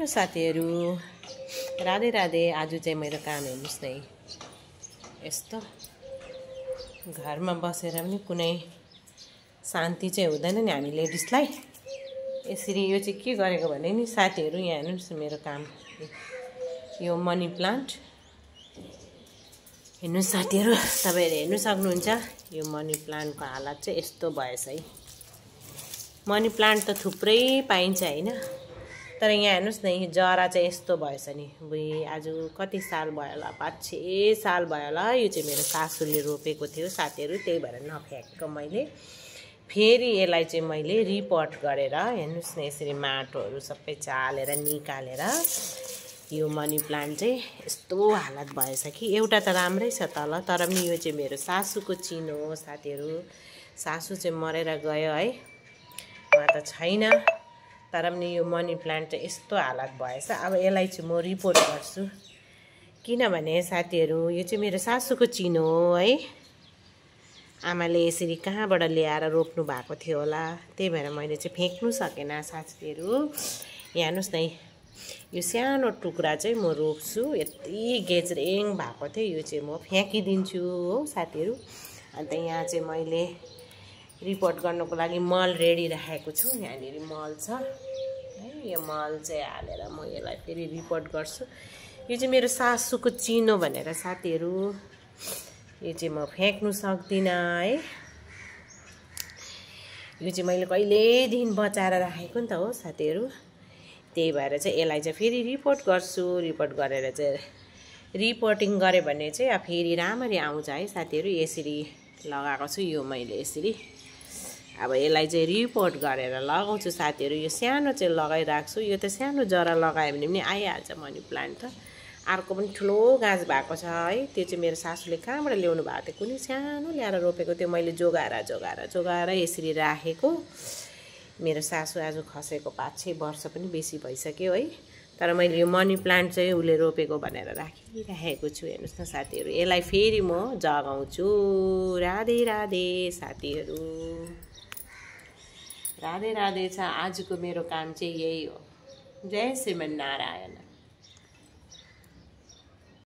Hello साथीहरू, राधे राधे। आज चाहिँ मेरो काम हेर्नुस् न, यस्तो घरमा बसेर पनि कुनै शान्ति चाहिँ हुँदैन नि हामी लेडिजलाई। यसरी यो चाहिँ के गरेको भने नि साथीहरू, यहाँ हेर्नुस् मेरो काम। यो मनी प्लान्ट हेर्नुस् साथीहरू, तपाईहरुले हेर्नु सक्नुहुन्छ। यो मनी प्लान्टको हालत चाहिँ यस्तो भएछ है। मनी प्लान्ट त थुप्रै पाइन्छ हैन, तर यहाँ हेर्नुस् न, यो जरा चाहिँ यस्तो भएछ नि। बुई आज कति साल भयो होला, 5-6 साल भयो होला। यो चाहिँ मेरो सासूले रोपेको थियो साथीहरू, त्यही भएर नफ्याँकेको मैले। फेरि यसलाई चाहिँ मैले रिपोर्ट गरेर हेर्नुस् न, यसरी माटोहरू सबै चालेर निकालेर यो मनी प्लान्ट चाहिँ यस्तो हालत भएछ कि। एउटा त राम्रै छ तल, तर पनि यो चाहिँ मेरो सासूको चिनो हो साथीहरू। सासू चाहिँ मरेर गयो है, उहाँ त छैन, तर पनि यो मनी प्लान्ट चाहिँ यस्तो हालत भएछ। अब यसलाई चाहिँ म रिपोर्ट गर्छु, किनभने साथीहरू यो चाहिँ मेरो सासूको चिनो हो है। आमाले यसरी कहाँबाट ल्याएर रोप्नु भएको थियो होला, त्यही भएर मैले चाहिँ फ्याँक्नु सकेन साथीहरू। यहाँ हेर्नुस् न, यो सानो टुक्रा चाहिँ म रोप्छु। यति गेज्रेङ भएको थियो, यो चाहिँ म फ्याँकिदिन्छु हो साथीहरू। अन्त यहाँ चाहिँ मैले रिपोर्ट गर्नको लागि मल रेडी राखेको छु। यहाँनिर मल छ है, यो मल चाहिँ हालेर म यसलाई फेरि रिपोर्ट गर्छु। यो चाहिँ मेरो सासूको चिनो भनेर साथीहरू, यो चाहिँ म फ्याँक्नु सक्दिनँ है। यो चाहिँ मैले कहिलेदेखि बचाएर राखेको नि त हो साथीहरू, त्यही भएर चाहिँ यसलाई चाहिँ फेरि रिपोर्ट गर्छु। रिपोर्ट गरेर चाहिँ रिपोर्टिङ गरेँ भने चाहिँ अब फेरि राम्ररी आउँछ है साथीहरू। यसरी लगाएको छु यो मैले यसरी। अब यसलाई चाहिँ रिपोर्ट गरेर लगाउँछु साथीहरू। यो सानो चाहिँ लगाइराख्छु। यो त सानो जरा लगायो भने पनि आइहाल्छ मनी प्लान्ट त। अर्को पनि ठुलो गाछ भएको छ है, त्यो चाहिँ मेरो सासूले कहाँबाट ल्याउनु भएको थियो, कुनै सानो ल्याएर रोपेको थियो। मैले जोगाएर यसरी राखेको। मेरो सासू आज खसेको 5-6 वर्ष पनि बेसी भइसक्यो है, तर मैले यो मनी प्लान्ट चाहिँ उसले रोपेको भनेर राखिराखेको छु। हेर्नुहोस् न साथीहरू, यसलाई फेरि म जगाउँछु। राधे राधे साथीहरू, राधे राधे छ। आजको मेरो काम चाहिँ यही हो। जय श्रीमन नारायण।